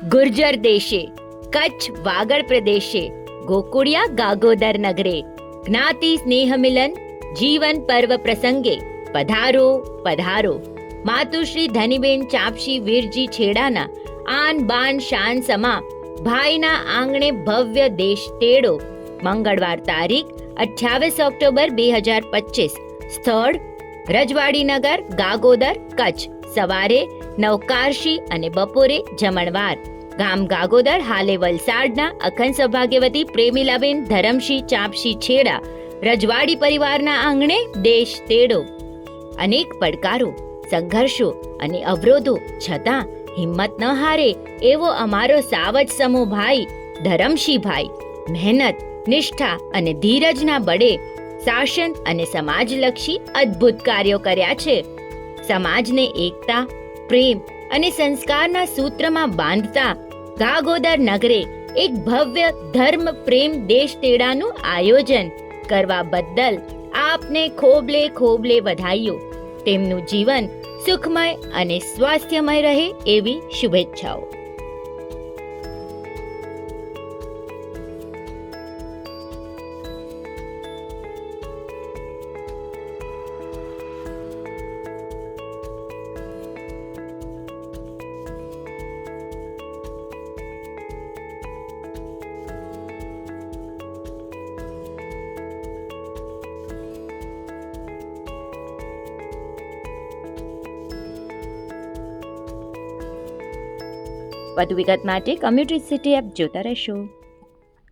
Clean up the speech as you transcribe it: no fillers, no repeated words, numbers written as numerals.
ગુર્જર દેશે, કચ્છ વાગડ પ્રદેશે, ગોકુળિયા ગાગોદર નગરે, જ્ઞાતિ સ્નેહ મિલન, જીવન પર્વ પ્રસંગે પધારો પધારો. માતુશ્રી ધનીબેન ચાપશી વીરજી છેડાના આન બાન શાન સમા ભાઈના આંગણે ભવ્ય દેશ તેડો. મંગળવાર તારીખ 28 ઓક્ટોબર 2025. સ્થળ રજવાડીનગર, ગાગોદર, કચ્છ. સવારે નવકારશી અને બપોરે જમણવાર. ગામ ગાગોદર હાલે વલસાડના અખંડ સૌભાગ્યવતી પ્રેમીલાબેન ધરમશી ચાપશી છેડા રજવાડી પરિવારના આંગણે દેશ તેડો. અનેક પડકારો, સંઘર્ષો અને અવરોધો છતાં હિંમત ન હારે એવો અમારો સાવજ સમૂહ ભાઈ ધરમશીભાઈ મહેનત, નિષ્ઠા અને ધીરજના બળે શાસન અને સમાજલક્ષી અદ્ભુત કાર્યો કર્યા છે. સમાજને એકતા, પ્રેમ અને સંસ્કારના સૂત્રમાં બાંધતા ગાગોદર નગરે એક ભવ્ય ધર્મ પ્રેમ દેશ તેડાનું આયોજન કરવા બદલ આપને ખોબલે ખોબલે વધાઈઓ. તેમનું જીવન સુખમય અને સ્વાસ્થ્યમય રહે એવી શુભેચ્છાઓ. વધુ વિગત માટે કમ્યુનિટી સિટી એપ જોતા રહેશો.